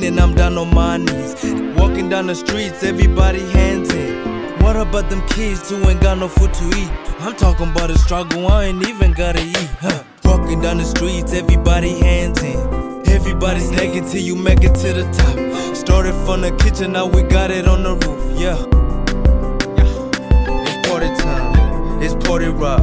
And I'm down on my knees, walking down the streets, everybody hands in. What about them kids who ain't got no food to eat? I'm talking about a struggle, I ain't even gotta eat. Walking down the streets, everybody hands in. Everybody's naked till you make it to the top. Started from the kitchen, now we got it on the roof. Yeah, it's party time, it's party rock.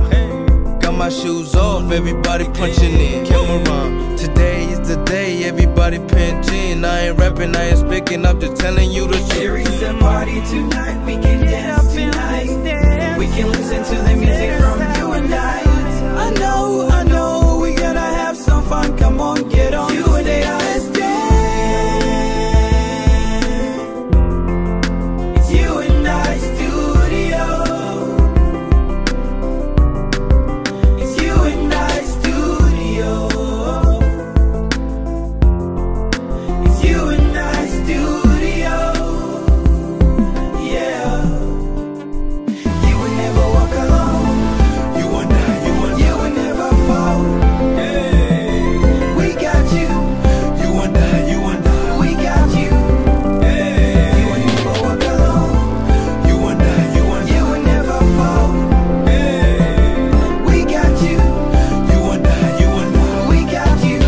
Got my shoes off, everybody punching in. Camera, today is the day, everybody pinch in. I ain't rapping, I ain't speaking, I'm just telling you the truth. There is a party tonight, we can dance tonight. We can listen to the music from you and I know, we gotta have some fun. Come on, get on you and I, let's dance. It's you and I studio. It's you and I studio. It's you and I studio. Yeah. You would never walk alone. You and I, you would never fall. Hey. We got you. You and I, we got you. Hey. You would never walk alone. You and I, you would never fall. Hey. We got you. You and I, we got you.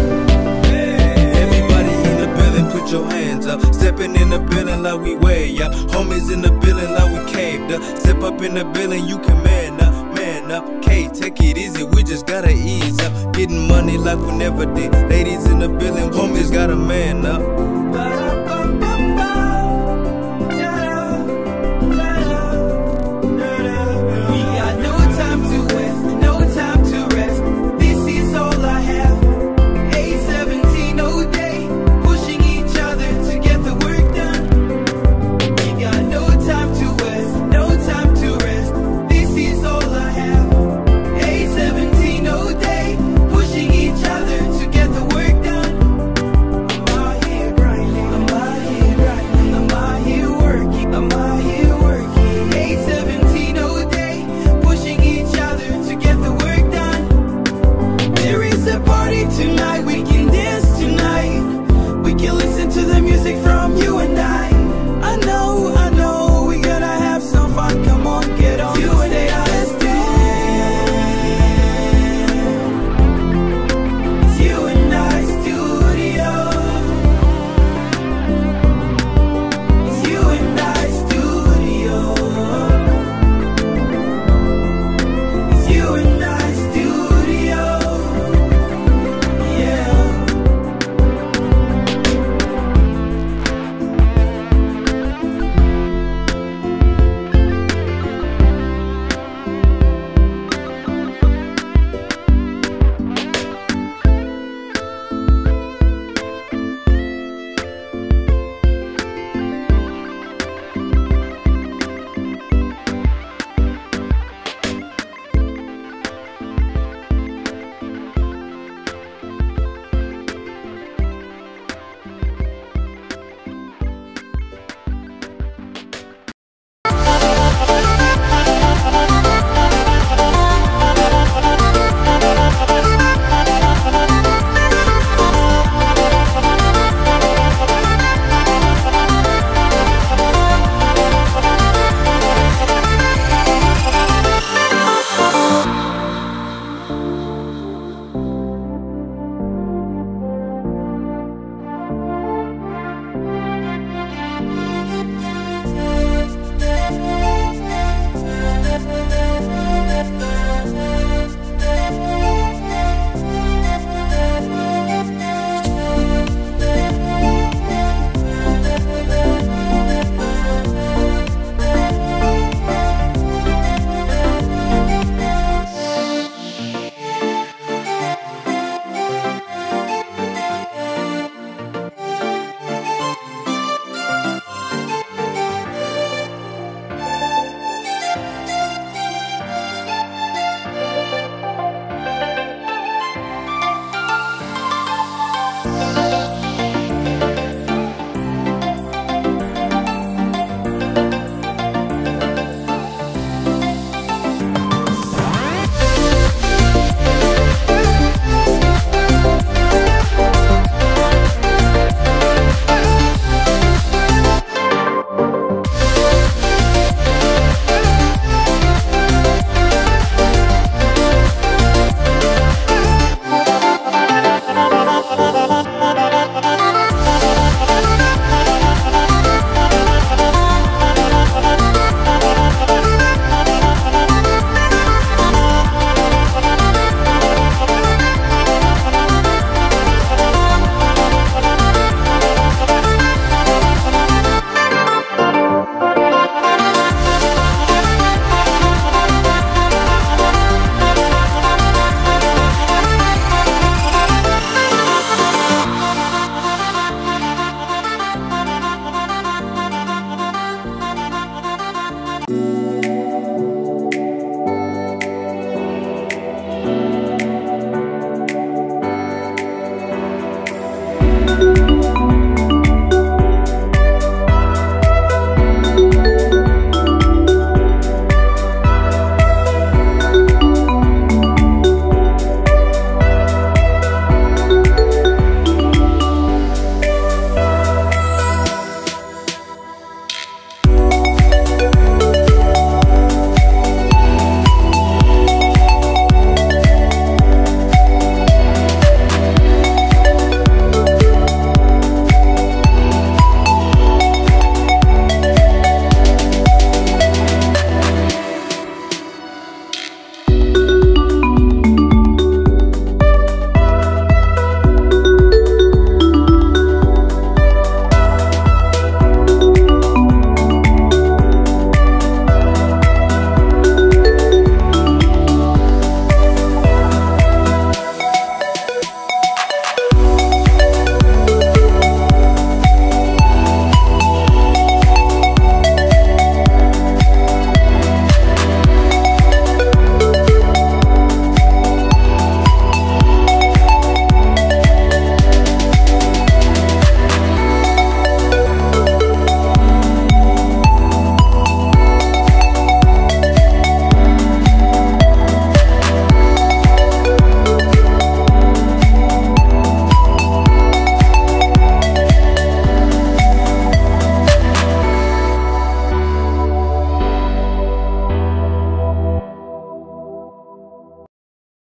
Hey. Everybody in the building, put your hands up. Stepping in the building like we way, yeah. Homies in the building like we caved up. Step up in the building, you can man up, man up. K, take it easy, we just gotta ease up. Getting money like we never did. Ladies in the building, homies gotta man up. We got no time to waste, no time to rest. This is all I have. 8-17 all day, pushing each other to get the work done. We got no time to waste, no time to rest. This is all I have. 8-17 all day, pushing each other to get the work done. I'm out here grinding.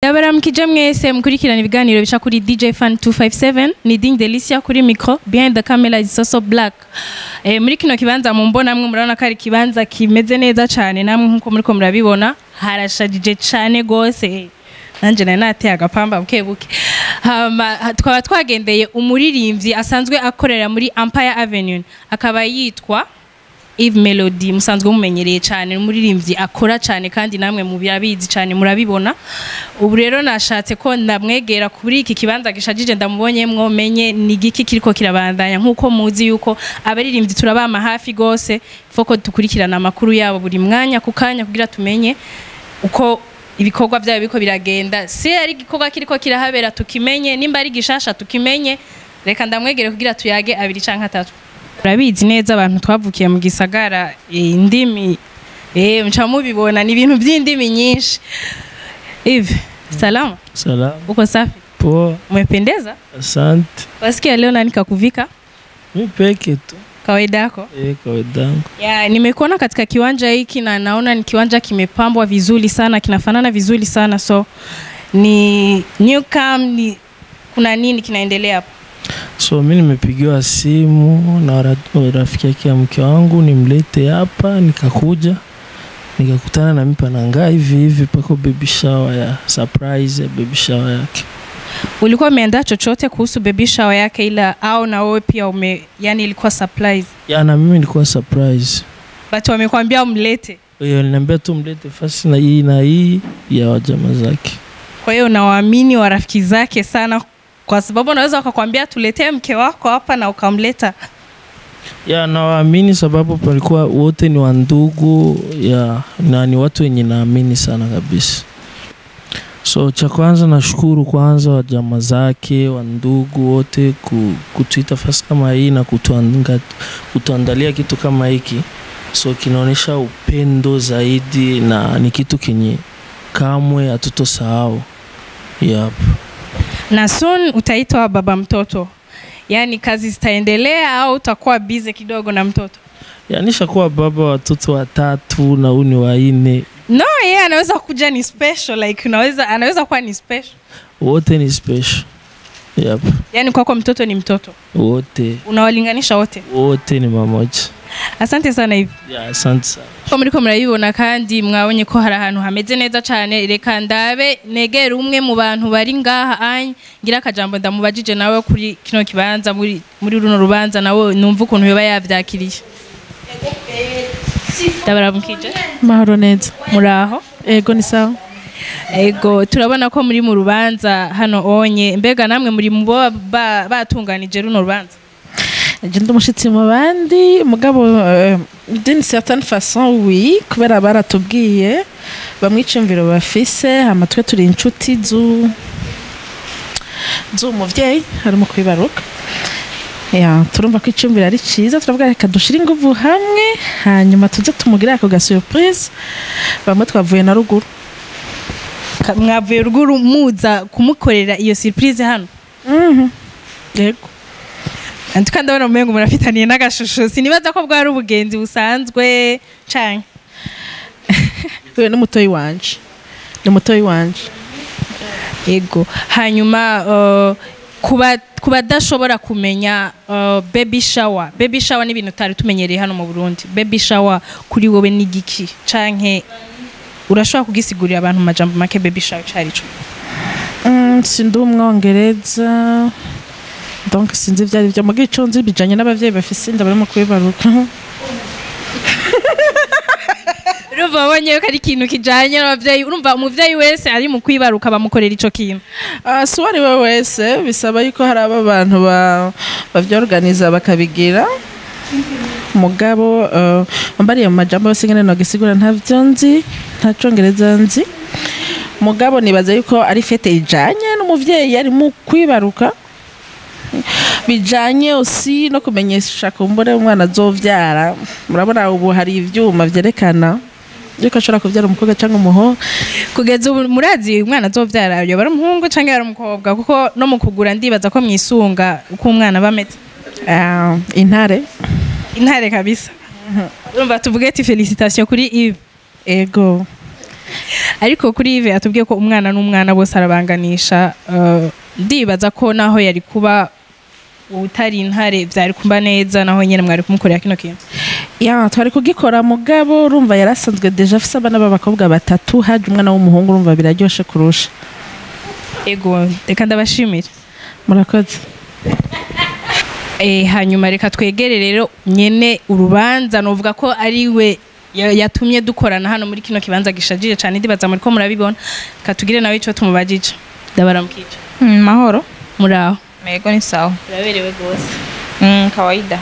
Yabaramukije mwese mukurikirana ibiganiro bica kuri DJ Fan 257 ni Ding Delicia kuri micro behind the camera is also black. Muri kino kibanza mumbona mwe murabona ko ari kibanza kimeze neza cyane namwe nkuko muriko murabibona harashajije cyane gose. Nanje nateye agapamba bukebuke. Twaba twagendeye umuririmvyi asanzwe akorera muri Empire Avenue akaba yitwa Yves Melody musanzwe mumenyereye cyane umuririmvyi akora cyane kandi namwe mu byabizi cyane murabibona. Ubu rero nashatse ko ndamwegera kuri iki kibanza gishajije ndamubonye mwomenye ni giki kiriko kirabandanya nkuko muzi yuko abaririmbyi turabama hafi gose foko dukurikirana amakuru yabo buri mwanya kukanya kugira tumenye uko ibikorwa byabo biko biragenda se ari gikorwa kiriko kirahabera tukimenye nimba ari gishasha tukimenye reka ndamwegere kugira tuyage abiri canka atatu. Urabizi neza abantu twavukiye mu gisagara indimi mcha mubibona ni ibintu by'indimi nyinshi. Yves, salama. Salama. Uko safi? Poa. Umependeza? Asante. Wasikia leo nani kakuvika? Mimi peke tu. Kawaida yako? Kawaida yangu. Ya, nimekuona katika kiwanja hiki na naona ni kiwanja kimepambwa vizuri sana, kinafanana vizuri sana, so ni new cam ni kuna nini kinaendelea hapa? So mimi nimepigiwa simu na rafiki yake ya mke wangu nimlete hapa, nikakuja nikakutana na mimi pananga hivi pako baby shower ya surprise ya baby shower yake. Ulikuwa umeandaa chochote kuhusu baby shower yake ila au na wewe pia yani ilikuwa surprise? Ya na mimi ilikuwa surprise. But wamekwambia umlete? Niambia tu mlete fasi na hii ya wajamaa zake. Kwa hiyo nawaamini wa rafiki zake sana kwa sababu unaweza wakakwambia tuletee mke wako hapa na ukamleta. Ya nawaamini sababu palikuwa wote ni wandugu na ni watu wenye naamini sana kabisa. So cha kwanza nashukuru kwanza wa jamaa zake, wandugu wote kutuita fasi kama hii na kutuandalia kitu kama hiki. So kinaonesha upendo zaidi na ni kitu kenye kamwe hatutosahau. Yep. Na soon utaitwa baba mtoto. Yani kazi zitaendelea au utakuwa busy kidogo na mtoto? Nishakuwa baba watoto 3 na uni wa 4. No, anaweza kuja ni special like anaweza kuwa ni special. Wote ni special. Yep. Yani kwako mtoto ni mtoto. Wote. Unawalinganisha wote? Wote ni mamoja. Asante sana hivi. Asante sana. Ko muriko murabibona kandi mwabonye ko hari ahantu hameze neza cyane reka ndabe negera umwe mu bantu bari ngaha ngira akajambo ndamubajije nawe kuri kino kibanza muri runo rubanza nawe numva ukuntu yoba yavyakiriye. Ndabaramukije. Mahoro neza. Muraho? Ego ni sawa. Ego turabona ko muri mu rubanza hano onye mbega namwe muri mu batunganije runo rubanza? Agenda umushitsi mu bandi mugabo d'une certaine façon oui kubera baratubwiye bamwicimviro bafise amatwe turi inshuti z'umuvyeyi harimo kwibaruka. Turumva ko icimviro ari ciza turavuga reka dushira inguvu hamwe hanyuma tuze tumugira ako ga surprise bamwe twavuye na ruguru. Mwavuye ruguru muza kumukorera iyo surprise hano? Yego. Antuka ndabona umengo murafitaniye n'agashusho sinibaza ko bwari ubugenzi busanzwe canke. Wewe n'umutoyi wanje. N'umutoyi wanje. Yego. Hanyuma kuba dashobora kumenya baby shower. Baby shower ni ibintu tari tumenyereye hano mu Burundi. Baby shower kuri wowe ni giki canke urashobora kugisigurira abantu majambo make baby shower carico? Sindi umwongereza. Donc sinzi vyari byo mu giconzi bijanye n'abavyeyi bafise inda barimo kwibaruka. Urumva wonye ko ari ikintu kijanye n'abavyeyi urumva umuvyeyi wese ari mu kwibaruka bamukorera ico kintu? Suwari we wese bisaba yuko hari abantu bavyorganiza bakabigira. Mugabo mbariye mu majambo yose ngene no gisigura ntavyo nzi nta congereza nzi. Mugabo nibaza yuko ari fete ijanye n'umuvyeyi ari mu kwibaruka. Bijanye aussi no kumenyesha kumbure umwana azovyara. Murabona ubu hari ivyuma vyerekana yuko ashobora kuvyara umukobwa cyangwa umuhungu. Kugeza ubu murazi umwana azovyara yoba ari umuhungu cyangwa ari umukobwa kuko no mu kugura ndibaza ko mwisunga uko umwana bameze. Intare kabisa. Urumva tuvuge ati felicitation kuri Yves. Ego. ariko kuri Yves atubwiye ko umwana n'umwana bose arabanganisha ndibaza ko naho yari kuba utari intare byari kumba neza naho nyene mwari kumukorera kino kintu ya twari kugikora mugabo urumva yarasanzwe deja afise abana b'abakobwa batatu haje umwana w'umuhungu urumva biraryoshe kurusha ego reka ndabashimira murakoze hanyuma reka twegere rero nyene urubanza novuga ko ari we yatumye dukorana hano muri kino kibanza gishajije cyane ndibaza muri ko murabibona katugire nawe ico tumubajije ndabaramukije mahoro muraho mego ni sawa uraberewe gose kawaida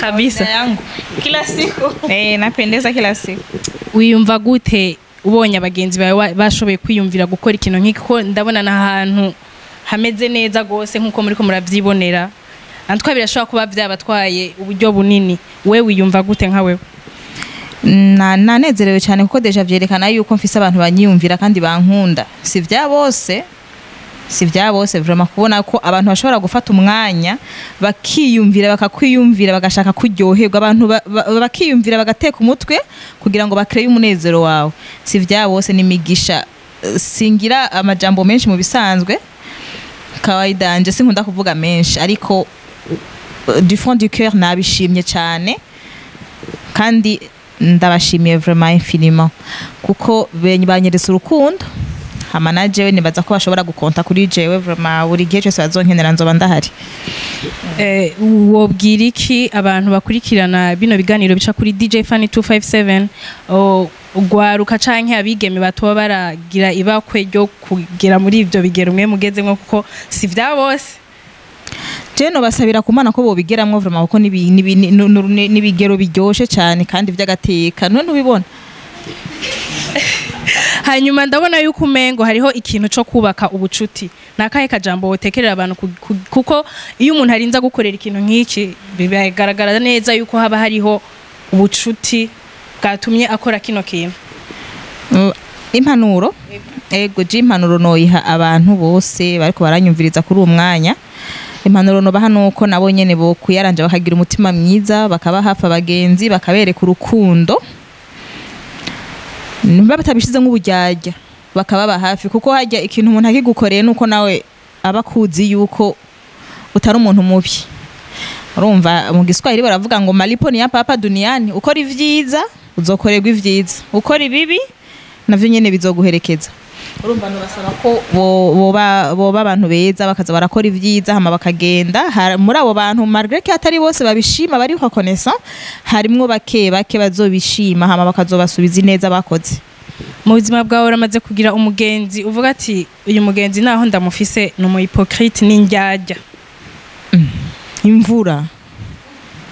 kabisa yangu kila siku napendeza kila siku wiyumva gute ubonye abagenzi bawe bashoboye kwiyumvira gukora ikintu nk'iko ndabona n'ahantu hameze neza gose nk'uko muri ko muravyibonera antwa birashobora kuba byabatwaye uburyo bunini we wiyumva gute nka wewe nanezerewe cyane kuko deja vyerekana yuko mfise abantu banyiyumvira kandi bankunda si vya bose vraiment kubona ko abantu bashobora gufata umwanya bakiyumvira bakakwiyumvira bagashaka kuryoherwa abantu bakiyumvira bagateka umutwe kugira ngo bakreye umunezero wawe si vya bose nimigisha singira amajambo menshi mu bisanzwe kawaida nje sinkunda kuvuga menshi ariko du fond du cœur nabishimye cyane kandi ndabashimiye vraiment infiniment kuko banyeretse urukundo hama na jewe nibaza ko bashobora gukonta kuri jewe vraiment buri gihe cyose bazonkenera nzoba ndahari wobwira iki abantu bakurikirana bino biganiro bica kuri DJ Funny 257 ugwaruka canke abigeme batoba baragira ibakwe ryo kugera muri ivyo bigero umwe mugezemwo kuko si vya bose Jeno basabira kumana ko bobigeramwo vraiment kuko nibigero biryoshe cyane kandi vy'agateka none ubibona hanyuma ndabona yuko umengo hariho ikintu cyo kubaka ubucuti nakahe kajambo wotekerera abantu kuko iyo umuntu arinza gukorera ikintu nk'iki bigaragara neza yuko haba hariho ubucuti bwatumye akora kino kintu impanuro ego impanuro noyiha abantu bose bariko baranyumviriza kuri uwo mwanya impanuro no baha nuko nabo nyene bo kuyaranje bakagira umutima mwiza bakaba hafi abagenzi bakabereka urukundo nimba batabishize nk'ubujyajya bakaba hafi kuko hajya ikintu umuntu akigukoreye nuko nawe abakuzi yuko utari umuntu mubi urumva mu Giswahili baravuga ngo malipo ni ya papa duniani ukora ivyiza uzokorerwa ivyiza ukora ibibi navyo nyene bizoguherekeza urumva no basaba ko boba abantu beza bakaza barakora ivyiza hama bakagenda muri abo bantu malgré que atari bose babishima bari kwa connaissant harimwo bake bazobishima hama bakazobasubiza neza bakoze mu buzima bwawe uramaze kugira umugenzi uvuga ati uyu mugenzi naho ndamufise no mu hypocrite n'indyarya imvura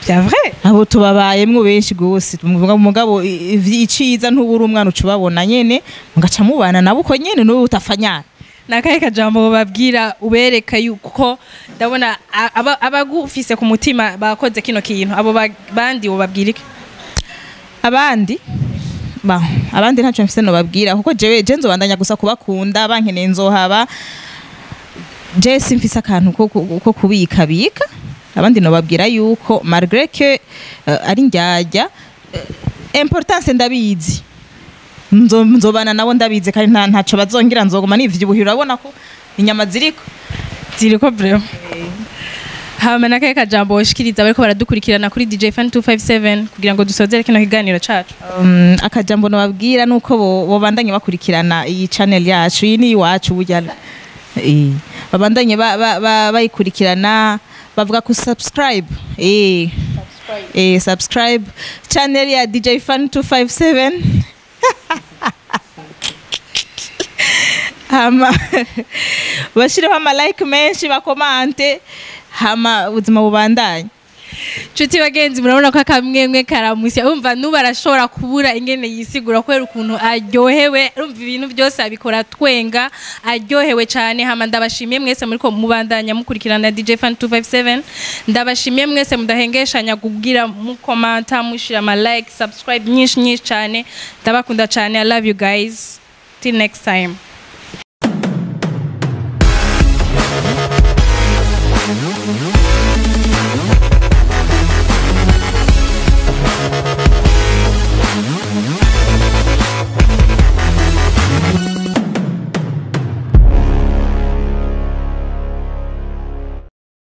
bya vrai abo tubabayemwo benshi gose umugabo iciza ntubura umwana ucubabona nyene mugaca mubana nabo uko nyene no utafanyana nakahe kajambo babwira ubereka yuko ndabona abagufise ku mutima bakoze kino kintu abo bandi ubabwira iki abandi ntacyo mfise no babwira kuko je nzobandanya gusa kubakunda bankeneye nzohaba je simfise akantu ko kubika abandi no babwira yuko malgré que ari njyajya importance ndabizi nzobana nabo ndabizi kandi ntaco bazongira nzoguma nivyibuhira urabona ko inyama ziriko vraiment hama nakahe kajambo woshikiriza bariko baradukurikirana kuri DJ Funny 257 kugira ngo dusozere kino kiganiro cacu akajambo no babwira nuko bobandanye bakurikirana iyi channel yacu iyi ni iwacu burya babandanye bayikurikirana bavuga ku subscribe subscribe channel ya DJ Funny 257 hama bashireho ama like menshi bakomante hama ubuzima bubandanye Chuti bagenzi murabona ko akamwemwe karamusya umva nuba arashobora kubura ingene yisigura kwera ukuntu aryohewe urumva ibintu byose abikora twenga aryohewe cyane hama ndabashimiye mwese muri ko mubandanya mukurikirana DJ Funny 257 ndabashimiye mwese mudahengeshanya kubwira mu comment mushira ama like subscribe nyinshi cyane ndabakunda cyane I love you guys till next time.